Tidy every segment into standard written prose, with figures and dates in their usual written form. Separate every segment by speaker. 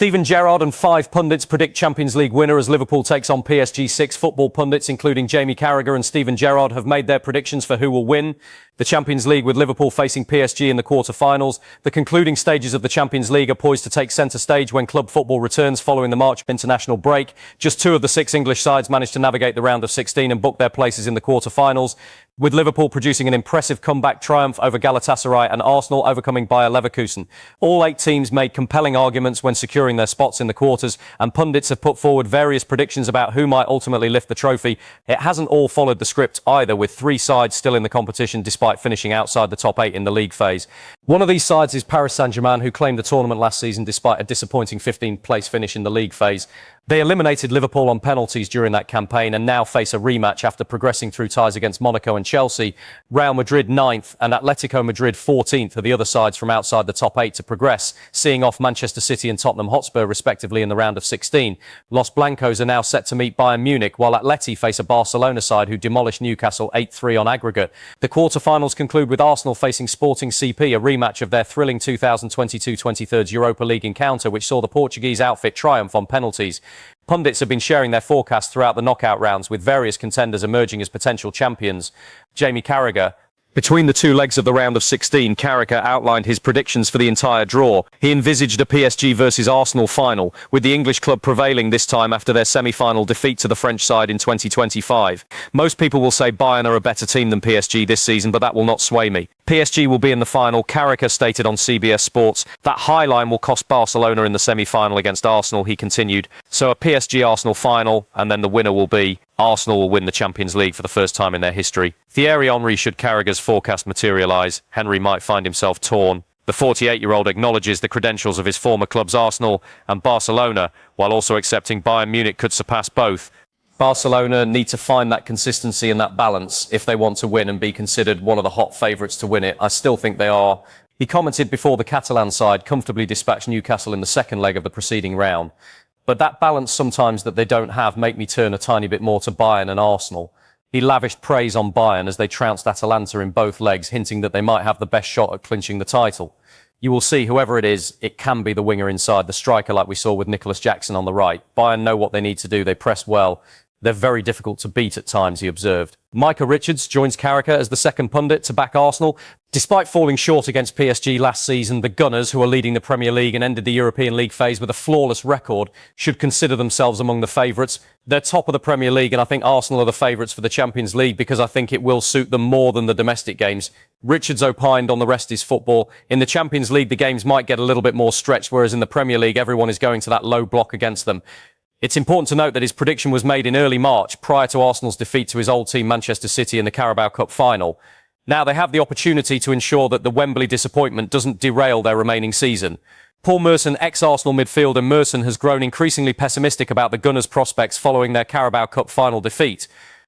Speaker 1: Steven Gerrard and 5 pundits predict Champions League winner as Liverpool takes on PSG. 6 football pundits, including Jamie Carragher and Steven Gerrard, have made their predictions for who will win the Champions League, with Liverpool facing PSG in the quarter-finals. The concluding stages of the Champions League are poised to take centre stage when club football returns following the March international break. Just 2 of the 6 English sides managed to navigate the round of 16 and book their places in the quarter-finals, with Liverpool producing an impressive comeback triumph over Galatasaray and Arsenal overcoming Bayer Leverkusen. All 8 teams made compelling arguments when securing their spots in the quarters, and pundits have put forward various predictions about who might ultimately lift the trophy. It hasn't all followed the script either, with 3 sides still in the competition despite finishing outside the top 8 in the league phase. One of these sides is Paris Saint-Germain, who claimed the tournament last season despite a disappointing 15th place finish in the league phase. They eliminated Liverpool on penalties during that campaign and now face a rematch after progressing through ties against Monaco and Chelsea. Real Madrid 9th and Atletico Madrid 14th are the other sides from outside the top 8 to progress, seeing off Manchester City and Tottenham Hotspur respectively in the round of 16. Los Blancos are now set to meet Bayern Munich, while Atleti face a Barcelona side who demolished Newcastle 8-3 on aggregate. The quarter-finals conclude with Arsenal facing Sporting CP, a rematch of their thrilling 2022-23 Europa League encounter, which saw the Portuguese outfit triumph on penalties. Pundits have been sharing their forecasts throughout the knockout rounds, with various contenders emerging as potential champions. Jamie Carragher. Between the 2 legs of the round of 16, Carragher outlined his predictions for the entire draw. He envisaged a PSG versus Arsenal final, with the English club prevailing this time after their semi-final defeat to the French side in 2025. Most people will say Bayern are a better team than PSG this season, but that will not sway me. PSG will be in the final, Carragher stated on CBS Sports. That high line will cost Barcelona in the semi-final against Arsenal, he continued. So a PSG-Arsenal final, and then the winner will be Arsenal will win the Champions League for the first time in their history. Thierry Henry, should Carragher's forecast materialise, Henry might find himself torn. The 48-year-old acknowledges the credentials of his former clubs Arsenal and Barcelona, while also accepting Bayern Munich could surpass both. Barcelona need to find that consistency and that balance if they want to win and be considered one of the hot favourites to win it. I still think they are. He commented before the Catalan side comfortably dispatched Newcastle in the second leg of the preceding round. But that balance sometimes that they don't have make me turn a tiny bit more to Bayern and Arsenal. He lavished praise on Bayern as they trounced Atalanta in both legs, hinting that they might have the best shot at clinching the title. You will see, whoever it is, it can be the winger inside, the striker like we saw with Nicholas Jackson on the right. Bayern know what they need to do. They press well. They're very difficult to beat at times, he observed. Micah Richards joins Carragher as the second pundit to back Arsenal. Despite falling short against PSG last season, the Gunners, who are leading the Premier League and ended the European League phase with a flawless record, should consider themselves among the favourites. They're top of the Premier League, and I think Arsenal are the favourites for the Champions League because I think it will suit them more than the domestic games. Richards opined on the rest is football. In the Champions League, the games might get a little bit more stretched, whereas in the Premier League, everyone is going to that low block against them. It's important to note that his prediction was made in early March, prior to Arsenal's defeat to his old team Manchester City in the Carabao Cup final. Now they have the opportunity to ensure that the Wembley disappointment doesn't derail their remaining season. Paul Merson, ex-Arsenal midfielder Merson, has grown increasingly pessimistic about the Gunners' prospects following their Carabao Cup final defeat.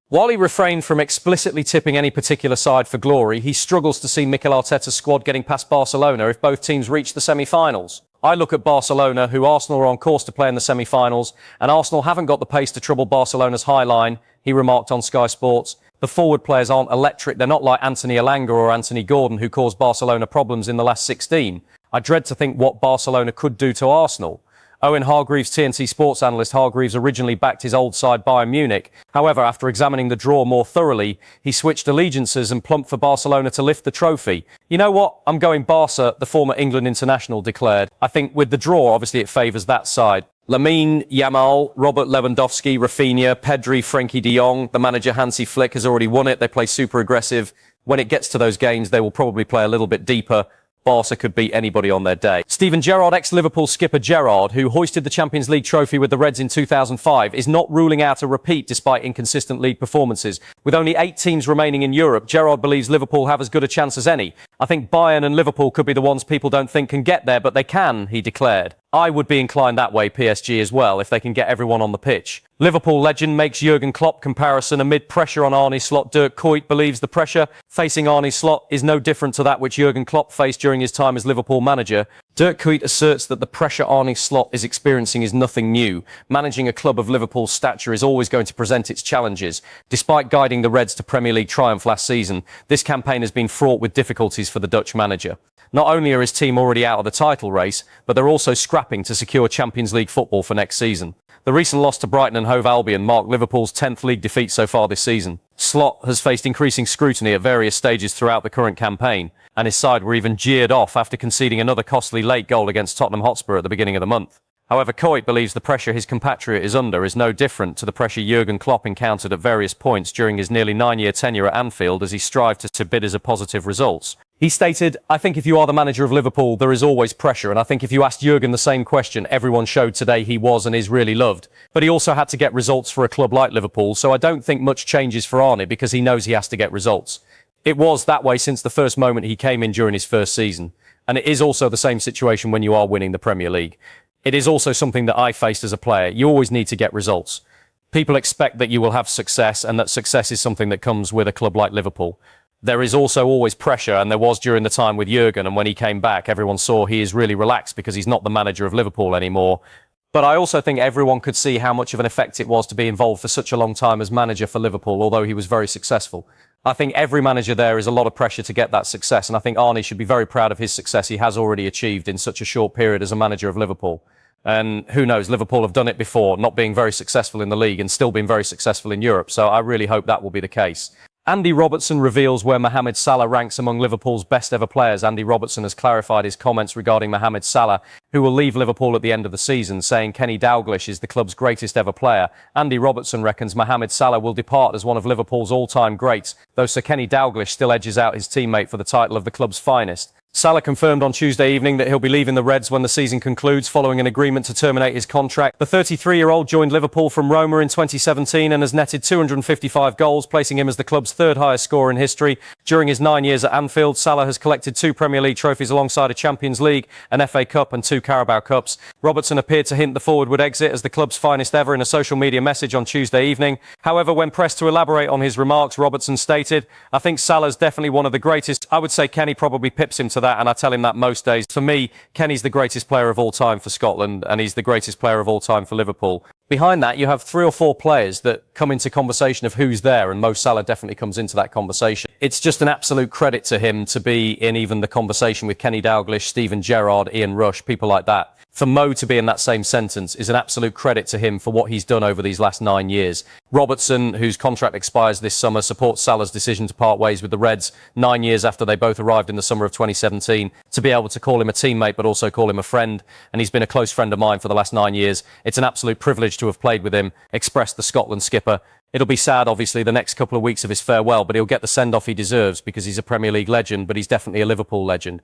Speaker 1: While he refrained from explicitly tipping any particular side for glory, he struggles to see Mikel Arteta's squad getting past Barcelona if both teams reach the semi-finals. I look at Barcelona, who Arsenal are on course to play in the semi-finals, and Arsenal haven't got the pace to trouble Barcelona's high line, he remarked on Sky Sports. The forward players aren't electric. They're not like Anthony Elanga or Anthony Gordon, who caused Barcelona problems in the last 16. I dread to think what Barcelona could do to Arsenal. Owen Hargreaves, TNT Sports analyst Hargreaves, originally backed his old side Bayern Munich. However, after examining the draw more thoroughly, he switched allegiances and plumped for Barcelona to lift the trophy. You know what? I'm going Barca, the former England international declared. I think with the draw, obviously it favours that side. Lamine Yamal, Robert Lewandowski, Rafinha, Pedri, Frenkie de Jong. The manager Hansi Flick has already won it. They play super aggressive. When it gets to those games, they will probably play a little bit deeper. Barca could beat anybody on their day. Steven Gerrard, ex-Liverpool skipper Gerrard, who hoisted the Champions League trophy with the Reds in 2005, is not ruling out a repeat despite inconsistent league performances. With only 8 teams remaining in Europe, Gerrard believes Liverpool have as good a chance as any. I think Bayern and Liverpool could be the ones people don't think can get there, but they can, he declared. I would be inclined that way, PSG as well, if they can get everyone on the pitch. Liverpool legend makes Jurgen Klopp comparison amid pressure on Arne Slot. Dirk Kuyt believes the pressure facing Arne Slot is no different to that which Jurgen Klopp faced during his time as Liverpool manager. Dirk Kuyt asserts that the pressure Arne Slot is experiencing is nothing new. Managing a club of Liverpool's stature is always going to present its challenges. Despite guiding the Reds to Premier League triumph last season, this campaign has been fraught with difficulties for the Dutch manager. Not only are his team already out of the title race, but they're also scrapping to secure Champions League football for next season. The recent loss to Brighton and Hove Albion marked Liverpool's 10th league defeat so far this season. Slot has faced increasing scrutiny at various stages throughout the current campaign, and his side were even jeered off after conceding another costly late goal against Tottenham Hotspur at the beginning of the month. However, Kuyt believes the pressure his compatriot is under is no different to the pressure Jurgen Klopp encountered at various points during his nearly 9-year tenure at Anfield as he strived to bid as a positive results. He stated, "I think if you are the manager of Liverpool, there is always pressure, and I think if you asked Jurgen the same question, everyone showed today he was and is really loved. But he also had to get results for a club like Liverpool, so I don't think much changes for Arne because he knows he has to get results. It was that way since the first moment he came in during his first season. And it is also the same situation when you are winning the Premier League. It is also something that I faced as a player. You always need to get results. People expect that you will have success and that success is something that comes with a club like Liverpool. There is also always pressure, and there was during the time with Jurgen, and when he came back, everyone saw he is really relaxed because he's not the manager of Liverpool anymore. But I also think everyone could see how much of an effect it was to be involved for such a long time as manager for Liverpool, although he was very successful. I think every manager there is a lot of pressure to get that success, and I think Arne should be very proud of his success he has already achieved in such a short period as a manager of Liverpool. And who knows, Liverpool have done it before, not being very successful in the league and still being very successful in Europe, so I really hope that will be the case. Andy Robertson reveals where Mohamed Salah ranks among Liverpool's best ever players. Andy Robertson has clarified his comments regarding Mohamed Salah, who will leave Liverpool at the end of the season, saying Kenny Dalglish is the club's greatest ever player. Andy Robertson reckons Mohamed Salah will depart as one of Liverpool's all-time greats, though Sir Kenny Dalglish still edges out his teammate for the title of the club's finest. Salah confirmed on Tuesday evening that he'll be leaving the Reds when the season concludes following an agreement to terminate his contract. The 33-year-old joined Liverpool from Roma in 2017 and has netted 255 goals, placing him as the club's third highest scorer in history. During his 9 years at Anfield, Salah has collected 2 Premier League trophies alongside a Champions League, an FA Cup and 2 Carabao Cups. Robertson appeared to hint the forward would exit as the club's finest ever in a social media message on Tuesday evening. However, when pressed to elaborate on his remarks, Robertson stated, "I think Salah's definitely one of the greatest. I would say Kenny probably pips him to that, and I tell him that most days. For me, Kenny's the greatest player of all time for Scotland, and he's the greatest player of all time for Liverpool." Behind that, you have 3 or 4 players that come into conversation of who's there, and Mo Salah definitely comes into that conversation. It's just an absolute credit to him to be in even the conversation with Kenny Dalglish, Steven Gerrard, Ian Rush, people like that. For Mo to be in that same sentence is an absolute credit to him for what he's done over these last 9 years. Robertson, whose contract expires this summer, supports Salah's decision to part ways with the Reds 9 years after they both arrived in the summer of 2017, to be able to call him a teammate but also call him a friend. And he's been a close friend of mine for the last 9 years. It's an absolute privilege to have played with him, expressed the Scotland skipper. It'll be sad, obviously, the next couple of weeks of his farewell, but he'll get the send-off he deserves because he's a Premier League legend, but he's definitely a Liverpool legend.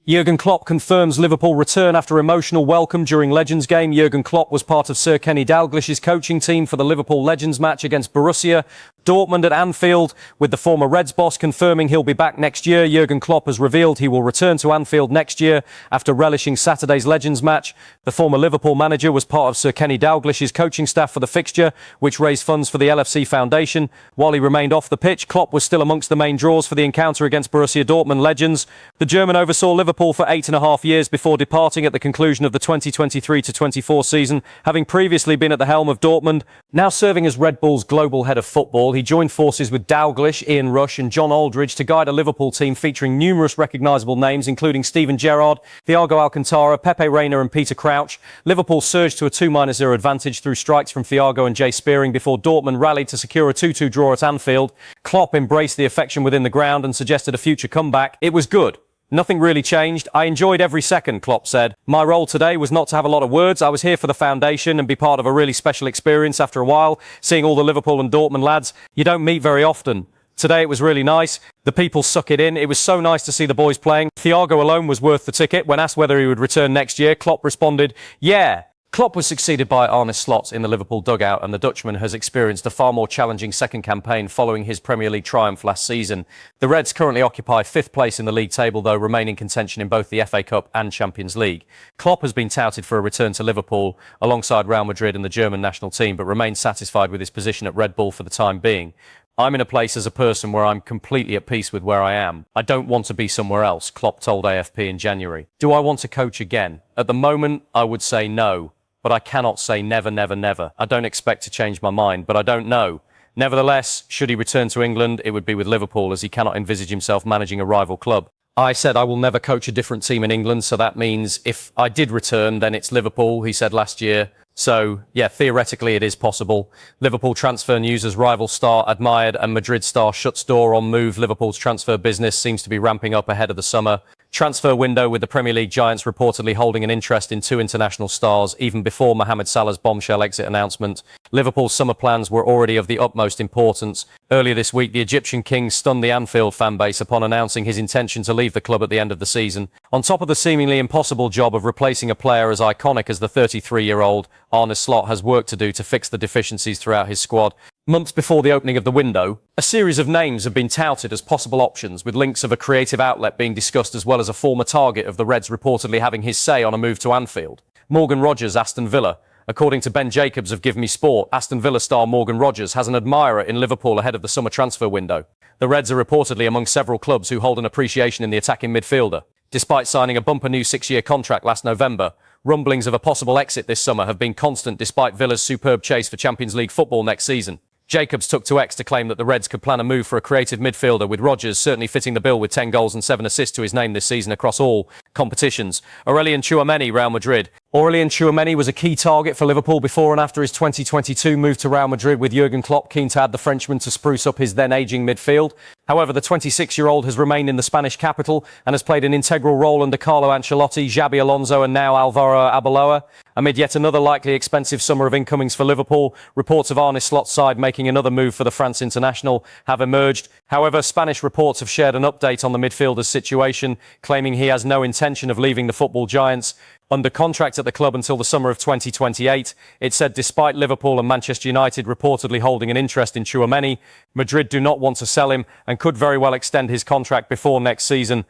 Speaker 1: Jurgen Klopp confirms Liverpool return after emotional welcome during Legends game. Jurgen Klopp was part of Sir Kenny Dalglish's coaching team for the Liverpool Legends match against Borussia Dortmund at Anfield, with the former Reds boss confirming he'll be back next year. Jurgen Klopp has revealed he will return to Anfield next year after relishing Saturday's Legends match. The former Liverpool manager was part of Sir Kenny Dalglish's coaching staff for the fixture, which raised funds for the LFC Foundation. While he remained off the pitch, Klopp was still amongst the main draws for the encounter against Borussia Dortmund Legends. The German oversaw Liverpool for 8.5 years before departing at the conclusion of the 2023-24 season, having previously been at the helm of Dortmund. Now serving as Red Bull's global head of football, he joined forces with Dalglish, Ian Rush and John Aldridge to guide a Liverpool team featuring numerous recognisable names, including Steven Gerrard, Thiago Alcantara, Pepe Reina and Peter Crouch. Liverpool surged to a 2-0 advantage through strikes from Thiago and Jay Spearing before Dortmund rallied to secure a 2-2 draw at Anfield. Klopp embraced the affection within the ground and suggested a future comeback. "It was good. Nothing really changed. I enjoyed every second," Klopp said. "My role today was not to have a lot of words. I was here for the foundation and be part of a really special experience after a while, seeing all the Liverpool and Dortmund lads you don't meet very often. Today it was really nice. The people suck it in. It was so nice to see the boys playing. Thiago alone was worth the ticket." When asked whether he would return next year, Klopp responded, "Yeah." Klopp was succeeded by Arne Slot in the Liverpool dugout, and the Dutchman has experienced a far more challenging second campaign following his Premier League triumph last season. The Reds currently occupy 5th place in the league table, though remaining contention in both the FA Cup and Champions League. Klopp has been touted for a return to Liverpool alongside Real Madrid and the German national team, but remains satisfied with his position at Red Bull for the time being. I'm in a place as a person where I'm completely at peace with where I am. I don't want to be somewhere else, Klopp told AFP in January. Do I want to coach again? At the moment, I would say no, but I cannot say never, never, never. I don't expect to change my mind, but I don't know. Nevertheless, should he return to England, it would be with Liverpool, as he cannot envisage himself managing a rival club. I said I will never coach a different team in England, so that means if I did return, then it's Liverpool, he said last year. So, yeah, theoretically it is possible. Liverpool transfer news as rival star admired and Madrid star shuts door on move. Liverpool's transfer business seems to be ramping up ahead of the summer transfer window, with the Premier League giants reportedly holding an interest in two international stars even before Mohamed Salah's bombshell exit announcement. Liverpool's summer plans were already of the utmost importance. Earlier this week, the Egyptian king stunned the Anfield fan base upon announcing his intention to leave the club at the end of the season. On top of the seemingly impossible job of replacing a player as iconic as the 33-year-old, Arne Slot has work to do to fix the deficiencies throughout his squad. Months before the opening of the window, a series of names have been touted as possible options, with links of a creative outlet being discussed as well as a former target of the Reds reportedly having his say on a move to Anfield. Morgan Rogers, Aston Villa. According to Ben Jacobs of Give Me Sport, Aston Villa star Morgan Rogers has an admirer in Liverpool ahead of the summer transfer window. The Reds are reportedly among several clubs who hold an appreciation in the attacking midfielder. Despite signing a bumper new 6-year contract last November, rumblings of a possible exit this summer have been constant despite Villa's superb chase for Champions League football next season. Jacobs took to X to claim that the Reds could plan a move for a creative midfielder, with Rodgers certainly fitting the bill with 10 goals and 7 assists to his name this season across all competitions. Aurelien Tchouameni, Real Madrid. Aurelien Tchouameni was a key target for Liverpool before and after his 2022 move to Real Madrid, with Jurgen Klopp keen to add the Frenchman to spruce up his then ageing midfield. However, the 26-year-old has remained in the Spanish capital and has played an integral role under Carlo Ancelotti, Xabi Alonso and now Alvaro Arbeloa. Amid yet another likely expensive summer of incomings for Liverpool, reports of Arne Slot's side making another move for the France international have emerged. However, Spanish reports have shared an update on the midfielder's situation, claiming he has no intention of leaving the football giants. Under contract at the club until the summer of 2028, it said despite Liverpool and Manchester United reportedly holding an interest in Tchouameni, Madrid do not want to sell him and could very well extend his contract before next season.